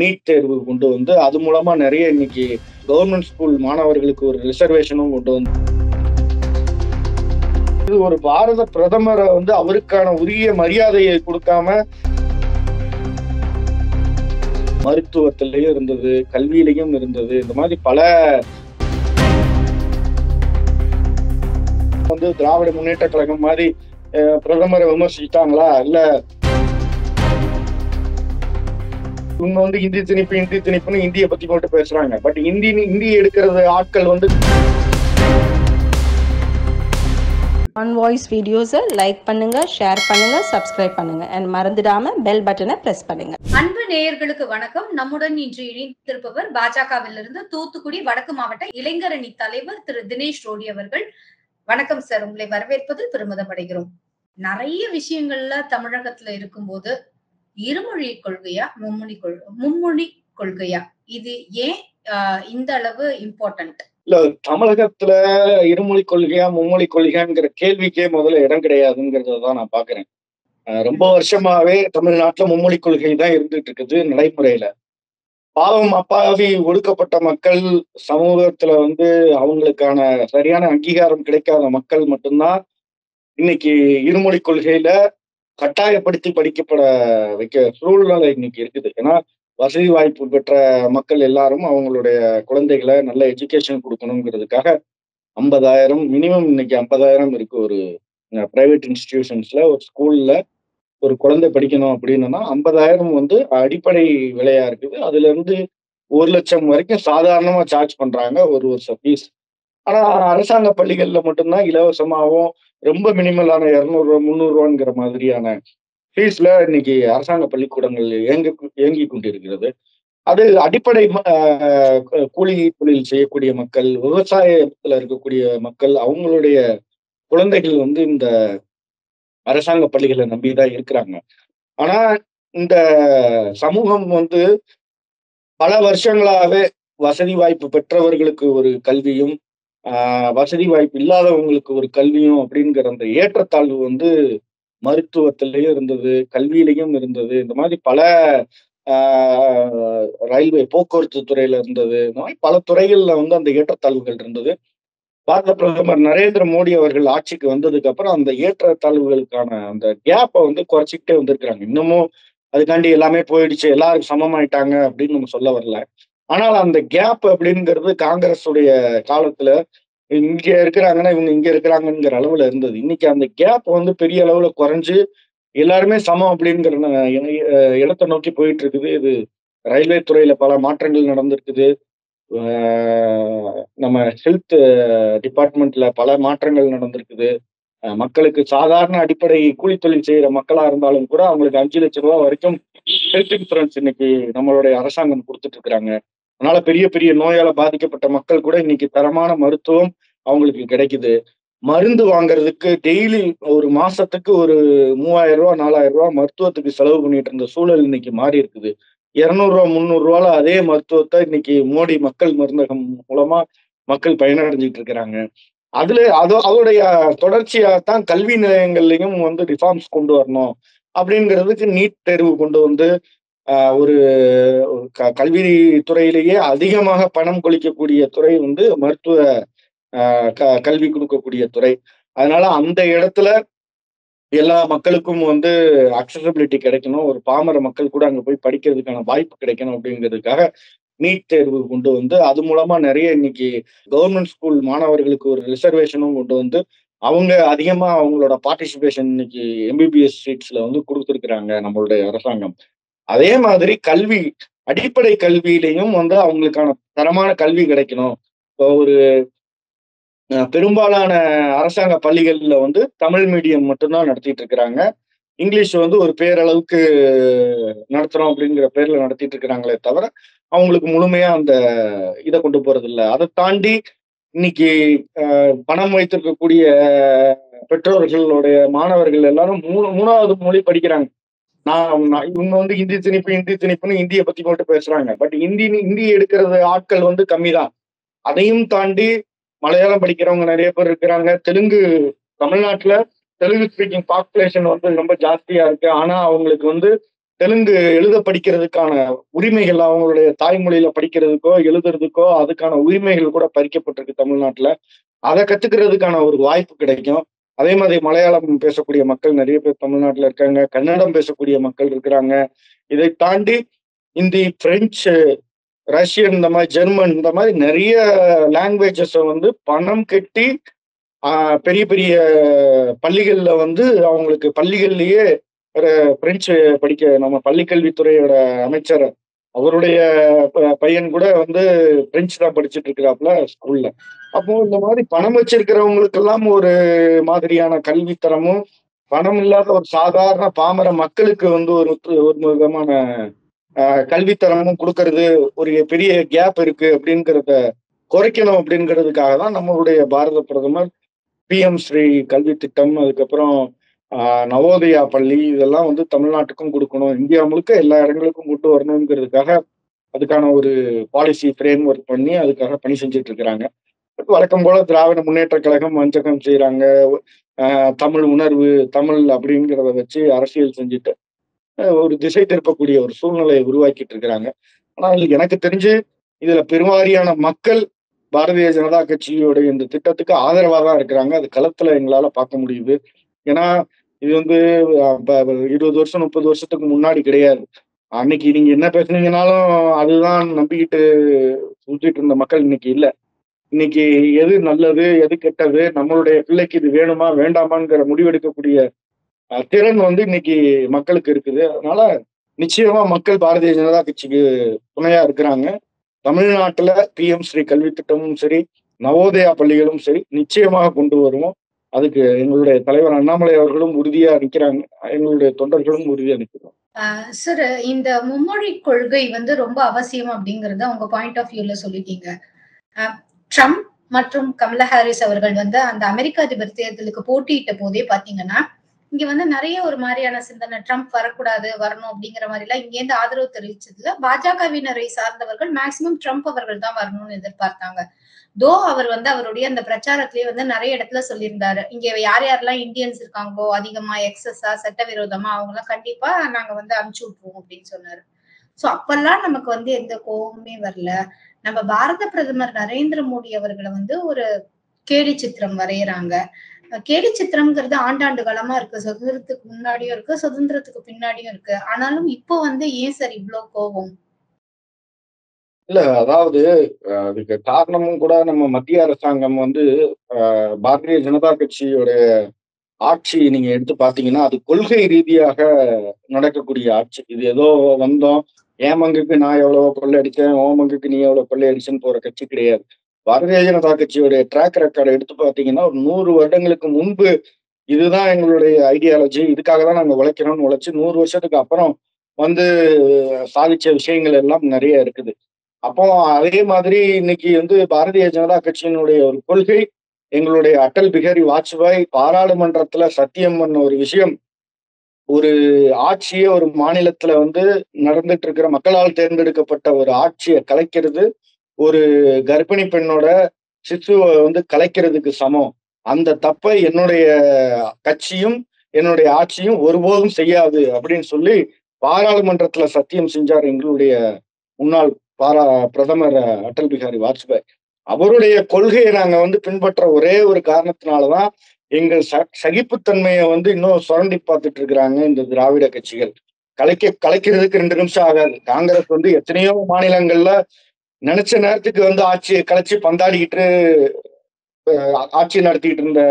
NEET தேர்வு கொண்டு வந்து அது மூலமா நிறைய இன்னைக்கு கவர்மெண்ட் ஸ்கூல் மாணவர்களுக்கு ஒரு ரிசர்வேஷனும் கொண்டு வந்து இது ஒரு பாரத பிரதமரை வந்து அவருக்கான உரிய மரியாதையை கொடுக்காம மருத்துவத்திலையும் இருந்தது, கல்வியிலையும் இருந்தது. இந்த மாதிரி பல வந்து திராவிட முன்னேற்ற கழகம் மாதிரி பிரதமரை விமர்சித்தாங்களா? இல்ல இவங்க வந்து இந்தி திணிப்புன்னு இந்தியை பத்தி மட்டும் பேசுறாங்க. பட் இந்தி எடுக்கிறது ஆட்கள் வந்து ஆன் வாய்ஸ் வீடியோஸை லைக் பண்ணுங்க, ஷேர் பண்ணுங்க, சப்ஸ்கிரைப் பண்ணுங்க அண்ட் மறந்துடாம பெல் பட்டனை பிரஸ் பண்ணுங்க. அன்பு நேயர்களுக்கு வணக்கம். நம்முடன் இன்று இணைந்திருப்பவர் பாஜகவிலிருந்து தூத்துக்குடி வடக்கு மாவட்ட இளைஞரணி தலைவர் திரு தினேஷ் ரோடி அவர்கள். வணக்கம் சார், உங்களை வரவேற்பது பெருமிதம் அடைகிறோம். நிறைய விஷயங்கள்ல தமிழகத்துல இருக்கும்போது இருமொழி கொள்கையா மும்மொழி கொள்கையா, இது ஏன் இந்த அளவு இம்பார்ட்டன்ட்? இல்ல, தமிழகத்துல இருமொழி கொள்கையா மும்மொழி கொள்கைங்கிற கேள்விக்கே முதல்ல இடம் கிடையாதுங்கிறதான் நான் பாக்குறேன். ரொம்ப வருஷமாவே தமிழ்நாட்டுல மும்மொழி கொள்கை தான் இருந்துட்டு இருக்குது நடைமுறையில. பாவம் அப்பாவி ஒடுக்கப்பட்ட மக்கள் சமூகத்துல வந்து அவங்களுக்கான சரியான அங்கீகாரம் கிடைக்காத மக்கள் மட்டும்தான் இன்னைக்கு இருமொழி கொள்கையில கட்டாயப்படுத்தி படிக்கப்பட வைக்க சூழ்நிலை இன்னைக்கு இருக்குது. ஏன்னா வசதி வாய்ப்பு பெற்ற மக்கள் எல்லாரும் அவங்களுடைய குழந்தைகளை நல்ல எஜுகேஷன் கொடுக்கணுங்கிறதுக்காக 50,000 மினிமம் இன்னைக்கு 50,000 இருக்கு. ஒரு பிரைவேட் இன்ஸ்டிடியூஷன்ஸ்ல ஒரு ஸ்கூல்ல ஒரு குழந்தை படிக்கணும் அப்படின்னா 50,000 வந்து அடிப்படை விலையா இருக்குது. அதுல இருந்து 1,00,000 வரைக்கும் சாதாரணமா சார்ஜ் பண்றாங்க ஒரு வருஷம் ஃபீஸ். ஆனா அரசாங்க பள்ளிகள்ல மட்டும்தான் இலவசமாகவும் ரொம்ப மினிமலான 200 ரூபா 300 ரூபாங்கிற மாதிரியான ஃபீஸ்ல இன்னைக்கு அரசாங்க பள்ளிக்கூடங்கள் இயங்கி கொண்டிருக்கிறது. அது அடிப்படை கூலி தொழில் செய்யக்கூடிய மக்கள், விவசாயத்துல இருக்கக்கூடிய மக்கள், அவங்களுடைய குழந்தைகள் வந்து இந்த அரசாங்க பள்ளிகளை நம்பிதான் இருக்கிறாங்க. ஆனா இந்த சமூகம் வந்து பல வருஷங்களாவே வசதி வாய்ப்பு பெற்றவர்களுக்கு ஒரு கல்வியும், வசதி வாய்ப்பு இல்லாதவங்களுக்கு ஒரு கல்வியும் அப்படிங்கிற அந்த ஏற்றத்தாழ்வு வந்து மருத்துவத்திலையும் இருந்தது, கல்வியிலையும் இருந்தது. இந்த மாதிரி பல ரயில்வே போக்குவரத்து துறையில இருந்தது. இந்த மாதிரி பல துறைகள்ல வந்து அந்த ஏற்றத்தாழ்வுகள் இருந்தது. பாரத பிரதமர் நரேந்திர மோடி அவர்கள் ஆட்சிக்கு வந்ததுக்கு அப்புறம் அந்த ஏற்றத்தாழ்வுகளுக்கான அந்த கேப்பை வந்து குறைச்சிக்கிட்டே வந்திருக்கிறாங்க. இன்னமும் அதுக்காண்டி எல்லாமே போயிடுச்சு, எல்லாரும் சமமாயிட்டாங்க அப்படின்னு நம்ம சொல்ல வரல. ஆனால் அந்த கேப் அப்படிங்கிறது காங்கிரஸ் உடைய காலத்துல இங்க இருக்கிறாங்கன்னா இவங்க இங்க இருக்கிறாங்கிற அளவுல இருந்தது. இன்னைக்கு அந்த கேப் வந்து பெரிய அளவுல குறைஞ்சு எல்லாருமே சமம் அப்படிங்கிற இடத்தை நோக்கி போயிட்டு இருக்குது. இது ரயில்வே துறையில பல மாற்றங்கள் நடந்திருக்குது. நம்ம ஹெல்த் டிபார்ட்மெண்ட்ல பல மாற்றங்கள் நடந்திருக்குது. மக்களுக்கு சாதாரண அடிப்படை கூலி தொழில் செய்யற மக்களா இருந்தாலும் கூட அவங்களுக்கு 5,00,000 ரூபாய் வரைக்கும் ஹெல்த் இன்சூரன்ஸ் இன்னைக்கு நம்மளுடைய அரசாங்கம் கொடுத்துட்டு இருக்கிறாங்க. அதனால பெரிய பெரிய நோயால பாதிக்கப்பட்ட மக்கள் கூட இன்னைக்கு தரமான மருத்துவம் அவங்களுக்கு கிடைக்குது. மருந்து வாங்குறதுக்கு டெய்லி ஒரு மாசத்துக்கு ஒரு 3,000 ரூபாய் 4,000 ரூபாய் மருத்துவத்துக்கு செலவு பண்ணிட்டு இருந்த சூழல் இன்னைக்கு மாறி இருக்குது. 200 ரூபாய் 300 ரூபால அதே மருத்துவத்தை இன்னைக்கு மோடி மக்கள் மருந்தகம் மூலமா மக்கள் பயனடைஞ்சிட்டு இருக்கிறாங்க. அதோடைய தொடர்ச்சியாகத்தான் கல்வி நிலையங்கள்லையும் வந்து ரிஃபார்ம்ஸ் கொண்டு வரணும் அப்படிங்கிறதுக்கு நீட் தேர்வு கொண்டு வந்து ஒரு கல்வி துறையிலேயே அதிகமாக பணம் கொளிக்கக்கூடிய துறை வந்து மருத்துவ கல்வி கொடுக்கக்கூடிய துறை. அதனால அந்த இடத்துல எல்லா மக்களுக்கும் வந்து அக்சசபிலிட்டி கிடைக்கணும், ஒரு பாமர மக்கள் கூட அங்க போய் படிக்கிறதுக்கான வாய்ப்பு கிடைக்கணும் அப்படிங்கிறதுக்காக நீட் தேர்வு கொண்டு வந்து அது மூலமா நிறைய இன்னைக்கு கவர்மெண்ட் ஸ்கூல் மாணவர்களுக்கு ஒரு ரிசர்வேஷனும் கொண்டு வந்து அவங்க அதிகமா அவங்களோட பார்ட்டிசிபேஷன் இன்னைக்கு எம்பிபிஎஸ் சீட்ஸ்ல வந்து கொடுத்துருக்குறாங்க நம்மளுடைய அரசாங்கம். அதே மாதிரி கல்வி, அடிப்படை கல்வியிலையும் வந்து அவங்களுக்கான தரமான கல்வி கிடைக்கணும். இப்போ ஒரு பெரும்பாலான அரசாங்க பள்ளிகள்ல வந்து தமிழ் மீடியம் மட்டும்தான் நடத்திட்டு இருக்கிறாங்க. இங்கிலீஷ் வந்து ஒரு பேரளவுக்கு நடத்துறோம் அப்படிங்கிற பேர்ல நடத்திட்டு இருக்கிறாங்களே தவிர அவங்களுக்கு முழுமையா அந்த இதை கொண்டு போறது இல்லை. அதை தாண்டி இன்னைக்கு பணம் வைத்திருக்கக்கூடிய பெற்றோர்களுடைய மாணவர்கள் எல்லாரும் மூணாவது மொழி படிக்கிறாங்க. இவங்க வந்து இந்தி திணிப்புன்னு இந்தியை பத்தி மட்டும் பேசுறாங்க. பட் இந்தி எடுக்கிறது ஆட்கள் வந்து கம்மிதான். அதையும் தாண்டி மலையாளம் படிக்கிறவங்க நிறைய பேர் இருக்கிறாங்க. தமிழ்நாட்டுல தெலுங்கு ஸ்பீக்கிங் பாப்புலேஷன் வந்து ரொம்ப ஜாஸ்தியா இருக்கு. ஆனா அவங்களுக்கு வந்து தெலுங்கு எழுத படிக்கிறதுக்கான உரிமைகள், அவங்களுடைய தாய்மொழியில படிக்கிறதுக்கோ எழுதுறதுக்கோ அதுக்கான உரிமைகள் கூட பறிக்கப்பட்டிருக்கு தமிழ்நாட்டுல. அதை கத்துக்கிறதுக்கான ஒரு வாய்ப்பு கிடைக்கும். அதே மாதிரி மலையாளம் பேசக்கூடிய மக்கள் நிறைய பேர் தமிழ்நாட்டுல இருக்காங்க. கன்னடம் பேசக்கூடிய மக்கள் இருக்கிறாங்க. இதை தாண்டி இந்தி, பிரெஞ்சு, ரஷ்யன், இந்த மாதிரி ஜெர்மன், இந்த மாதிரி நிறைய லாங்குவேஜஸை வந்து பணம் கட்டி பெரிய பெரிய பள்ளிகள்ல வந்து அவங்களுக்கு பள்ளிகள்லயே பிரெஞ்சு படிக்க நம்ம பள்ளிக்கல்வித்துறையோட அமைச்சர் அவருடைய பையன் கூட வந்து பிரெஞ்சு தான் படிச்சுட்டு இருக்கிறாப்புல ஸ்கூல்ல. அப்போ இந்த மாதிரி பணம் வச்சிருக்கிறவங்களுக்கு எல்லாம் ஒரு மாதிரியான கல்வித்தரமும், பணம் இல்லாத ஒரு சாதாரண பாமர மக்களுக்கு வந்து ஒரு விதமான கல்வித்தரமும் கொடுக்கறது ஒரு பெரிய கேப் இருக்கு அப்படிங்கிறத குறைக்கணும் அப்படிங்கிறதுக்காக தான் நம்மளுடைய பாரத பிரதமர் பிஎம் ஸ்ரீ கல்வி திட்டம், அதுக்கப்புறம் நவோதயா பள்ளி, இதெல்லாம் வந்து தமிழ்நாட்டுக்கும் கொடுக்கணும், இந்தியா முழுக்க எல்லா இடங்களுக்கும் கொண்டு வரணுங்கிறதுக்காக அதுக்கான ஒரு பாலிசி ஃப்ரேம் ஒர்க் பண்ணி அதுக்காக பணி செஞ்சுட்டு இருக்கிறாங்க. வழக்கம் போல திராவிட முன்னேற்ற கழகம் வஞ்சகம் செய்யறாங்க. தமிழ் உணர்வு, தமிழ் அப்படிங்கிறத வச்சு அரசியல் செஞ்சுட்டு ஒரு திசை திருப்பக்கூடிய ஒரு சூழ்நிலையை உருவாக்கிட்டு இருக்கிறாங்க. ஆனால் எனக்கு தெரிஞ்சு இதுல பெருவாரியான மக்கள் பாரதிய ஜனதா கட்சியோட இந்த திட்டத்துக்கு ஆதரவா தான் இருக்கிறாங்க. அது களத்துல எங்களால பார்க்க முடியுது. ஏன்னா இது வந்து 20 வருஷம் 30 வருஷத்துக்கு முன்னாடி கிடையாது. அன்னைக்கு நீங்க என்ன பேசுனீங்கன்னாலும் அதுதான் நம்பிக்கிட்டு சுத்திட்டு இருந்த மக்கள் இன்னைக்கு இல்ல. இன்னைக்கு எது நல்லது, எது கெட்டது, நம்மளுடைய பிள்ளைக்கு இது வேணுமா வேண்டாமாங்கிற முடிவெடுக்கக்கூடிய திறன் வந்து இன்னைக்கு மக்களுக்கு இருக்குது. அதனால நிச்சயமா மக்கள் பாரதிய ஜனதா கட்சிக்கு துணையா இருக்கிறாங்க. தமிழ்நாட்டுல பிஎம் ஸ்ரீ கல்வி திட்டமும் சரி, நவோதயா பள்ளிகளும் சரி நிச்சயமாக கொண்டு வருவோம். அதுக்கு எங்களுடைய தலைவர் அண்ணாமலை அவர்களும் உறுதியா நிற்கிறாங்க. எங்களுடைய தொண்டர்களும் உறுதியா நிற்கிறோம். சார், இந்த மும்மொழி கொள்கை வந்து ரொம்ப அவசியம் அப்படிங்கறத உங்க பாயிண்ட் ஆஃப் வியூல சொல்லிட்டீங்க. ட்ரம்ப் மற்றும் கமலா ஹாரிஸ் அவர்கள் வந்து அந்த அமெரிக்க அதிபர் தேர்தலுக்கு போட்டியிட்ட போதே பாத்தீங்கன்னா, இங்க வந்து நிறைய ஒரு மாதிரியான சிந்தனை, ட்ரம்ப் வரக்கூடாது, வரணும் அப்படிங்கிற மாதிரி எல்லாம் இங்க இருந்து ஆதரவு தெரிவிச்சதுல பாஜகவினரை சார்ந்தவர்கள் மேக்சிமம் ட்ரம்ப் அவர்கள் தான் வரணும்னு எதிர்பார்த்தாங்க. அவர் வந்து அவருடைய அந்த பிரச்சாரத்திலேயே வந்து நிறைய இடத்துல சொல்லியிருந்தாரு, இங்க யார் யாரெல்லாம் இந்தியன்ஸ் இருக்காங்களோ அதிகமா எக்ஸஸா சட்டவிரோதமா அவங்க எல்லாம் கண்டிப்பா நாங்க வந்து அனுப்பிச்சு விட்டுருவோம் அப்படின்னு சொன்னாரு. சோ அப்பெல்லாம் நமக்கு வந்து எந்த கோபமே வரல. நம்ம பாரத பிரதமர் நரேந்திர மோடி அவர்களை வந்து ஒரு கேலி சித்திரம் வரையறாங்க. கேலி சித்திரம்ங்கிறது ஆண்டாண்டு காலமா இருக்கு. சுதந்திரத்துக்கு முன்னாடியும் இருக்கு, சுதந்திரத்துக்கு பின்னாடியும் இருக்கு. ஆனாலும் இப்போ வந்து ஏன் சார் இவ்வளவு கோபம்? இல்ல, அதாவது அதுக்கு காரணமும் கூட நம்ம மத்திய அரசாங்கம் வந்து பாரதிய ஜனதா கட்சியோட ஆட்சி நீங்க எடுத்து பாத்தீங்கன்னா அது கொள்கை ரீதியாக நடக்கக்கூடிய ஆட்சி. இது ஏதோ வந்தோம், என் பங்குக்கு நான் எவ்வளவு கொள்ளையடிச்சேன், உன் பங்குக்கு நீ எவ்வளவு கொள்ளையடிச்சேன்னு போற கட்சி கிடையாது. பாரதிய ஜனதா கட்சியோடைய ட்ராக் ரெக்கார்டை எடுத்து பாத்தீங்கன்னா ஒரு 100 வருடங்களுக்கு முன்பு இதுதான் எங்களுடைய ஐடியாலஜி, இதுக்காக தான் நாங்க உழைக்கிறோம்னு உழைச்சு 100 வருஷத்துக்கு அப்புறம் வந்து சாதிச்ச விஷயங்கள் எல்லாம் நிறைய இருக்குது. அப்போ அதே மாதிரி இன்னைக்கு வந்து பாரதிய ஜனதா கட்சியினுடைய ஒரு கொள்கை, எங்களுடைய அடல் பிகாரி வாஜ்பாய் பாராளுமன்றத்துல சத்தியம் பண்ண ஒரு விஷயம், ஒரு ஆட்சியே ஒரு மாநிலத்துல வந்து நடந்துட்டு இருக்கிற மக்களால் தேர்ந்தெடுக்கப்பட்ட ஒரு ஆட்சியை கலைக்கிறது ஒரு கர்ப்பிணி பெண்ணோட சிசுவை வந்து கலைக்கிறதுக்கு சமம். அந்த தப்பை என்னுடைய கட்சியும் என்னுடைய ஆட்சியும் ஒருபோதும் செய்யாது அப்படின்னு சொல்லி பாராளுமன்றத்துல சத்தியம் செஞ்சார் எங்களுடைய முன்னாள் பிரதமர் அடல் பிகாரி வாஜ்பாய். அவருடைய கொள்கையை நாங்க வந்து பின்பற்ற ஒரே ஒரு காரணத்தினாலதான் எங்கள் சகிப்புத்தன்மையை வந்து இன்னும் சுரண்டி பார்த்துட்டு இருக்கிறாங்க இந்த திராவிட கட்சிகள். கலைக்கிறதுக்கு 2 நிமிஷம் ஆகாது. காங்கிரஸ் வந்து எத்தனையோ மாநிலங்கள்ல நினைச்ச நேரத்துக்கு வந்து ஆட்சியை கலைச்சு பந்தாடிக்கிட்டு ஆட்சி நடத்திட்டு இருந்த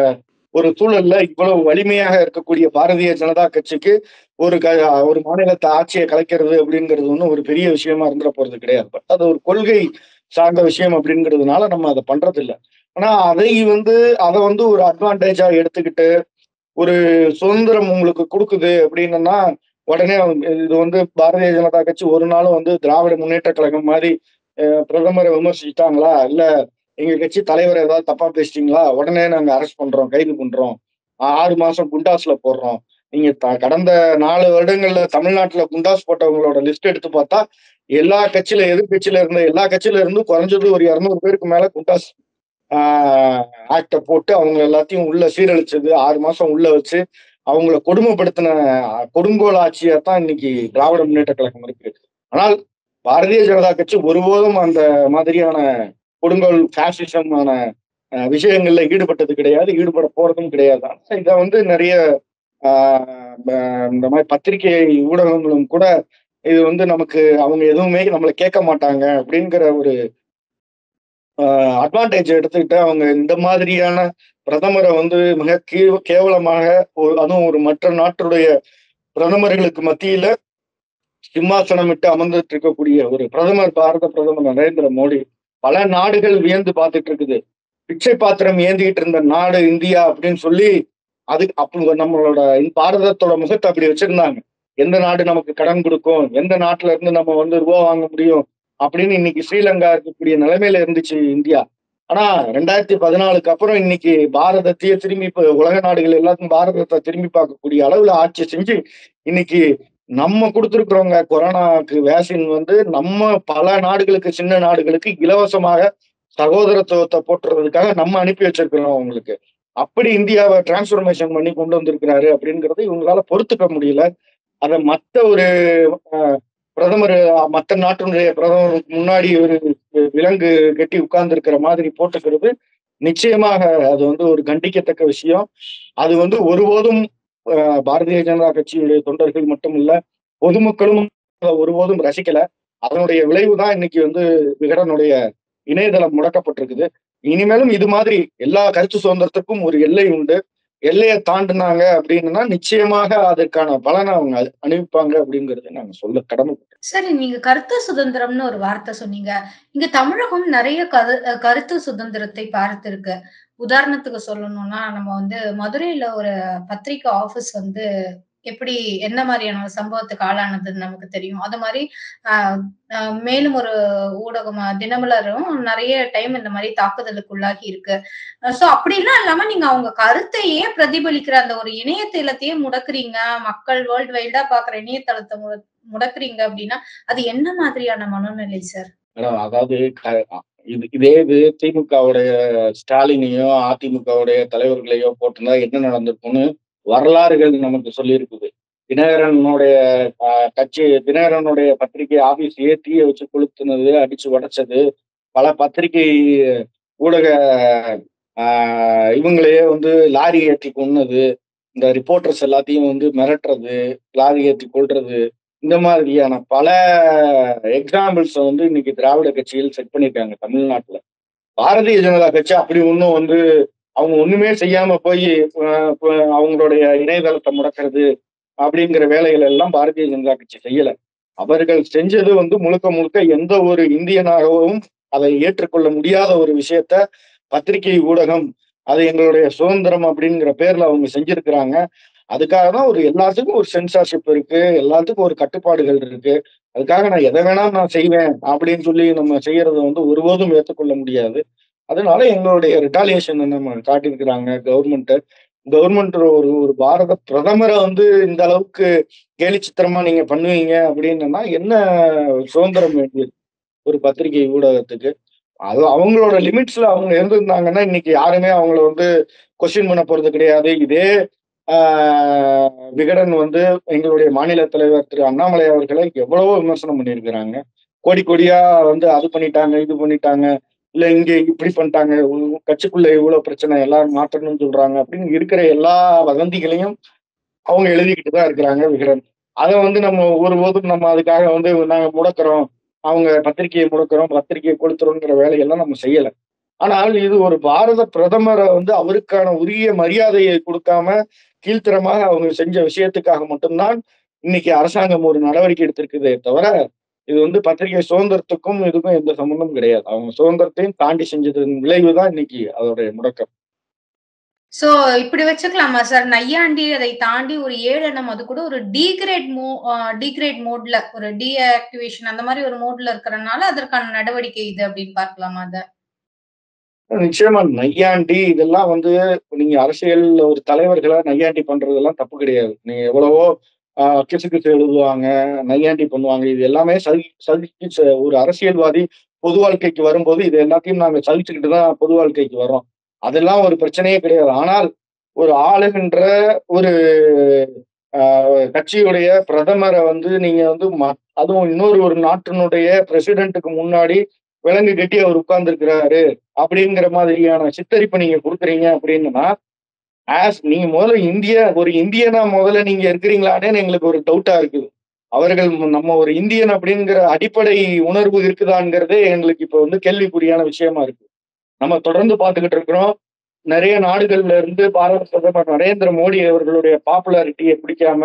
ஒரு சூழல்ல இவ்வளவு வலிமையாக இருக்கக்கூடிய பாரதிய ஜனதா கட்சிக்கு ஒரு மாநிலத்தை ஆட்சியை கலைக்கிறது அப்படிங்கிறது ஒன்றும் ஒரு பெரிய விஷயமா இருந்துட போறது கிடையாது. பட் அது ஒரு கொள்கை சார்ந்த விஷயம் அப்படிங்கிறதுனால நம்ம அதை பண்றது இல்லை. ஆனா அதை வந்து ஒரு அட்வான்டேஜா எடுத்துக்கிட்டு ஒரு சுதந்திரம் உங்களுக்கு கொடுக்குது அப்படின்னா உடனே இது வந்து பாரதிய ஜனதா கட்சி ஒரு நாளும் வந்து திராவிட முன்னேற்ற கழகம் மாதிரி பிரதமரை விமர்சிச்சிட்டாங்களா, இல்ல எங்க கட்சி தலைவர் ஏதாவது தப்பா பேசிட்டீங்களா, உடனே நாங்க அரெஸ்ட் பண்றோம், கைது பண்றோம், 6 மாசம் குண்டாஸ்ல போடுறோம். நீங்க கடந்த 4 வருடங்கள்ல தமிழ்நாட்டுல குண்டாஸ் போட்டவங்களோட லிஸ்ட் எடுத்து பார்த்தா எல்லா கட்சியில எதிர்கட்சியில இருந்த எல்லா கட்சியில இருந்து குறைஞ்சது ஒரு 200 பேருக்கு மேல குண்டாஸ் ஆக்ட போட்டு அவங்க எல்லாத்தையும் உள்ள சீரழிச்சது, 6 மாசம் உள்ள வச்சு அவங்கள கொடுமைப்படுத்தின கொடுங்கோல் ஆட்சியாத்தான் இன்னைக்கு திராவிட முன்னேற்ற கழகம் இருக்கு. ஆனால் பாரதிய ஜனதா கட்சி ஒருபோதும் அந்த மாதிரியான கொடுங்கோல் பாசிசமான விஷயங்கள்ல ஈடுபட்டது கிடையாது, ஈடுபட போறதும் கிடையாது. ஆனா இதை வந்து நிறைய இந்த மாதிரி பத்திரிகை ஊடகங்களும் கூட இது வந்து நமக்கு அவங்க எதுவுமே நம்மளை கேட்க மாட்டாங்க அப்படிங்கிற ஒரு அட்வான்டேஜ் எடுத்துக்கிட்டு அவங்க இந்த மாதிரியான பிரதமரை வந்து மிக கேவலமாக அதுவும் ஒரு மற்ற நாட்டுடைய பிரதமர்களுக்கு மத்தியில சிம்மாசனமிட்டு அமர்ந்துட்டு இருக்கக்கூடிய ஒரு பிரதமர், பாரத பிரதமர் நரேந்திர மோடி. பல நாடுகள் வியந்து பார்த்துட்டு இருக்குது. பிச்சை பாத்திரம் ஏந்திக்கிட்டு இருந்த நாடு இந்தியா அப்படின்னு சொல்லி அப்போ நம்மளோட பாரதத்தோட முகத்தை அப்படி வச்சிருந்தாங்க. எந்த நாடு நமக்கு கடன் கொடுக்கும், எந்த நாட்டுல இருந்து நம்ம வந்து ரூபா வாங்க முடியும் அப்படின்னு இன்னைக்கு ஸ்ரீலங்கா இருக்கக்கூடிய நிலைமையில இருந்துச்சு இந்தியா. ஆனா 2014 அப்புறம் இன்னைக்கு பாரதத்தையே திரும்பி உலக நாடுகள் எல்லாத்தையும் பாரதத்தை திரும்பி பார்க்கக்கூடிய அளவுல ஆட்சி செஞ்சு இன்னைக்கு நம்ம கொடுத்துருக்குறவங்க கொரோனாக்கு வேக்சின் வந்து நம்ம பல நாடுகளுக்கு, சின்ன நாடுகளுக்கு இலவசமாக சகோதரத்துவத்தை போட்டுறதுக்காக நம்ம அனுப்பி வச்சிருக்கிறோம் அவங்களுக்கு. அப்படி இந்தியாவை டிரான்ஸ்பர்மேஷன் பண்ணி கொண்டு வந்திருக்கிறாரு அப்படிங்கறது இவங்களால பொறுத்துக்க முடியல. அதை மத்த ஒரு பிரதமர், மற்ற நாட்டினுடைய பிரதமருக்கு முன்னாடி ஒரு விலங்கு கட்டி உட்கார்ந்து இருக்கிற மாதிரி போட்டுக்கிறது நிச்சயமாக அது வந்து ஒரு கண்டிக்கத்தக்க விஷயம். அது வந்து ஒருபோதும் பாரதிய ஜனதா கட்சியுடைய தொண்டர்கள் மட்டும் இல்ல, பொதுமக்களும் ஒருபோதும் ரசிக்கல. அதனுடைய விளைவுதான் இன்னைக்கு வந்து விகடனுடைய இணையதளம் முடக்கப்பட்டிருக்குது. இனிமேலும் இது மாதிரி எல்லா கருத்து சுதந்திரத்துக்கும் ஒரு எல்லை உண்டு. எல்லையை தாண்டினாங்க அப்படின்னா நிச்சயமாக அதற்கான பலனை அவங்க அணிவிப்பாங்க அப்படிங்கறத நாங்க சொல்ல கடமைப்பட்டோம். சரி, நீங்க கருத்து சுதந்திரம்னு ஒரு வார்த்தை சொன்னீங்க. இங்க தமிழகம் நிறைய கருத்து சுதந்திரத்தை பார்த்திருக்கு. உதாரணத்துக்கு சொல்லணும்னா, நம்ம வந்து மதுரையில ஒரு பத்திரிக்கை ஆபீஸ் வந்து எப்படி என்ன மாதிரியான ஒரு சம்பவத்துக்கு ஆளானதுன்னு நமக்கு தெரியும். அது மாரி அ அ மேலும் ஒரு ஊடகம் தினமலரும் நெறைய டைம் இந்த மாரி தாக்குதலுக்கு உள்ளாகி இருக்கு. சோ அப்படிலாம் இல்லாம நீங்க அவங்க கருத்தையே பிரதிபலிக்கிற அந்த ஒரு இணையதளத்தையே முடக்குறீங்க. மக்கள் வேர்ல்ட் வைடா பார்க்குற இணையதளத்த முடக்குறீங்க அப்படின்னா, அது என்ன மாதிரியான மனோநிலை சார்? மேடம் அதாவது இதே இது திமுகவுடைய ஸ்டாலினையோ, அதிமுகவுடைய தலைவர்களையோ போட்டிருந்தா என்ன நடந்திருக்கும்னு வரலாறுகள் நமக்கு சொல்லியிருக்குது. தினகரனுடைய தினகரனுடைய பத்திரிகை ஆபீஸையே தீய வச்சு கொளுத்துனது, அடிச்சு உடைச்சது, பல பத்திரிகை ஊடக இவங்களையே வந்து லாரி ஏற்றி கொன்னது, இந்த ரிப்போர்ட்டர்ஸ் எல்லாத்தையும் வந்து மிரட்டுறது, லாரி ஏற்றி கொள்றது, இந்த மாதிரியான பல எக்ஸாம்பிள்ஸ் வந்து இன்னைக்கு திராவிட கட்சியில் செட் பண்ணிருக்காங்க தமிழ்நாட்டுல. பாரதிய ஜனதா கட்சி அப்படி ஒன்றும் வந்து அவங்க ஒண்ணுமே செய்யாம போய் அவங்களுடைய இணையதளத்தை முடக்கிறது அப்படிங்கிற வேலைகள் எல்லாம் பாரதிய ஜனதா கட்சி செய்யல. அவர்கள் செஞ்சது வந்து முழுக்க முழுக்க எந்த ஒரு இந்தியனாகவும் அதை ஏற்றுக்கொள்ள முடியாத ஒரு விஷயத்த பத்திரிகை ஊடகம் அது எங்களுடைய சுதந்திரம் அப்படிங்கிற பேர்ல அவங்க செஞ்சிருக்கிறாங்க. அதுக்காக தான் ஒரு எல்லாத்துக்கும் ஒரு சென்சார்ஷிப் இருக்கு, எல்லாத்துக்கும் ஒரு கட்டுப்பாடுகள் இருக்கு. அதுக்காக நான் எதை வேணாலும் நான் செய்வேன் அப்படின்னு சொல்லி நம்ம செய்யறதை வந்து ஒருபோதும் ஏற்றுக்கொள்ள முடியாது. அதனால எங்களுடைய ரிட்டாலியேஷன் நம்ம காட்டியிருக்கிறாங்க கவர்மெண்ட். கவர்மெண்ட் ஒரு ஒரு பாரத பிரதமரை வந்து இந்த அளவுக்கு கேலி சித்திரமா நீங்க பண்ணுவீங்க அப்படின்னா என்ன சுதந்திரம் வேண்டியது ஒரு பத்திரிகை ஊடகத்துக்கு? அது அவங்களோட லிமிட்ஸ்ல அவங்க இருந்திருந்தாங்கன்னா இன்னைக்கு யாருமே அவங்கள வந்து கொஸ்டின் பண்ண போறது கிடையாது. இதே விகடன் வந்து எங்களுடைய மாநில தலைவர் திரு அண்ணாமலை அவர்களை எவ்வளவோ விமர்சனம் பண்ணியிருக்கிறாங்க. கோடி கோடியா வந்து அது பண்ணிட்டாங்க, இது பண்ணிட்டாங்க, இல்ல இங்க இப்படி பண்ணிட்டாங்க, கட்சிக்குள்ள இவ்வளவு பிரச்சனை, எல்லாரும் மாற்றணும்னு சொல்றாங்க அப்படின்னு இருக்கிற எல்லா வதந்திகளையும் அவங்க எழுதிக்கிட்டு தான் இருக்கிறாங்க விகடன். அதை வந்து நம்ம ஒருபோதும் நம்ம அதுக்காக வந்து நாங்க முடக்கிறோம், அவங்க பத்திரிகையை முடக்கிறோம், பத்திரிகையை கொளுத்துறோங்கிற வேலையெல்லாம் நம்ம செய்யல. ஆனால் இது ஒரு பாரத பிரதமரை வந்து அவருக்கான உரிய மரியாதையை கொடுக்காம கீழ்த்தரமாக அவங்க செஞ்ச விஷயத்துக்காக மட்டும்தான் இன்னைக்கு அரசாங்கம் ஒரு நடவடிக்கை எடுத்திருக்குதே தவிர இது வந்து பத்திரிகை சுதந்திரத்துக்கும் இதுக்கும் எந்த சம்பந்தமும் கிடையாது. அவங்க சுதந்திரத்தையும் தாண்டி செஞ்சதன் விளைவுதான் இன்னைக்கு அதோடைய முடக்கம். சோ இப்படி வச்சுக்கலாமா சார்? நையாண்டி அதை தாண்டி ஒரு ஏளனம், அது கூட ஒரு டீகிரேட் மோட்ல ஒரு டீஆக்டிவேஷன் அந்த மாரி ஒரு மோட்ல இருக்கறனால அதற்கான நடவடிக்கை இது அப்படின்னு பார்க்கலாமா அத? நிச்சயமா நையாண்டி இதெல்லாம் வந்து நீங்க அரசியல்ல ஒரு தலைவர்களா நையாண்டி பண்றதெல்லாம் தப்பு கிடையாது. நீங்க எவ்வளவோ கிசுகிசு எழுதுவாங்க, நையாண்டி பண்ணுவாங்க. இது எல்லாமே சகிச்சு ஒரு அரசியல்வாதி பொது வாழ்க்கைக்கு வரும்போது இது எல்லாத்தையும் நாங்க சகிச்சுக்கிட்டு தான் பொது வாழ்க்கைக்கு வர்றோம். அதெல்லாம் ஒரு பிரச்சனையே கிடையாது. ஆனால் ஒரு ஆளுகின்ற ஒரு கட்சியுடைய பிரதமரை வந்து நீங்க வந்து அதுவும் இன்னொரு ஒரு நாட்டினுடைய பிரசிடென்ட்டுக்கு முன்னாடி விலங்கு கட்டி அவர் உட்கார்ந்துருக்கிறாரு அப்படிங்கிற மாதிரியான சித்தரிப்பை நீங்க கொடுக்குறீங்க அப்படின்னா, நீங்க முதல்ல ஒரு இந்தியனா முதல்ல நீங்க இருக்கிறீங்களான்னு எங்களுக்கு ஒரு டவுட்டா இருக்குது. அவர்கள் நம்ம ஒரு இந்தியன் அப்படிங்கிற அடிப்படை உணர்வு இருக்குதாங்கிறதே எங்களுக்கு இப்ப வந்து கேள்விக்குறியான விஷயமா இருக்கு. நம்ம தொடர்ந்து பார்த்துக்கிட்டு இருக்கிறோம். நிறைய நாடுகள்ல இருந்து பாரத பிரதமர் நரேந்திர மோடி அவர்களுடைய பாப்புலாரிட்டியை பிடிக்காம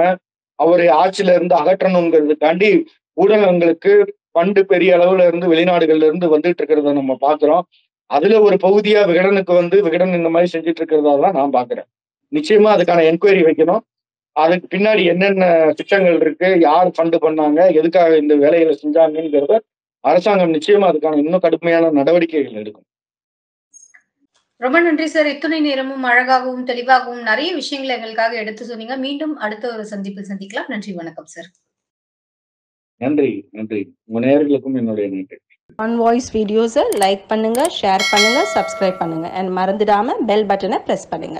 அவரை ஆட்சியில இருந்து அகற்றணுங்கிறதுக்காண்டி ஊடகங்களுக்கு ஃபண்டு பெரிய அளவுல இருந்து வெளிநாடுகள்ல இருந்து வந்துட்டு இருக்கிறத நம்ம பாக்குறோம். அதுல ஒரு பகுதியா விகடன் இந்த மாதிரி செஞ்சுட்டு இருக்கிறதா தான் நான் பாக்குறேன். நிச்சயமா அதுக்கான என்கொயரி வைக்கணும். அதுக்கு பின்னாடி என்னென்ன திட்டங்கள் இருக்கு, யார் ஃபண்டு பண்ணாங்க, எதுக்காக இந்த வேலைகளை செஞ்சாங்கிறத அரசாங்கம் நிச்சயமா அதுக்கான இன்னும் கடுமையான நடவடிக்கைகள் எடுக்கும். ரொம்ப நன்றி சார். இத்துணை நேரமும் அழகாகவும், தெளிவாகவும் நிறைய விஷயங்களை எங்களுக்காக எடுத்து சொன்னீங்க. மீண்டும் அடுத்த ஒரு சந்திப்பில் சந்திக்கலாம். நன்றி, வணக்கம் சார். நன்றி, நன்றி. உங்க நேயர்களுக்கும் என்னுடைய நன்றி. ஆன் வாய்ஸ் வீடியோஸை லைக் பண்ணுங்க, ஷேர் பண்ணுங்க, சப்ஸ்கிரைப் பண்ணுங்க அண்ட் மறந்துடாம பெல் பட்டனை பிரஸ் பண்ணுங்க.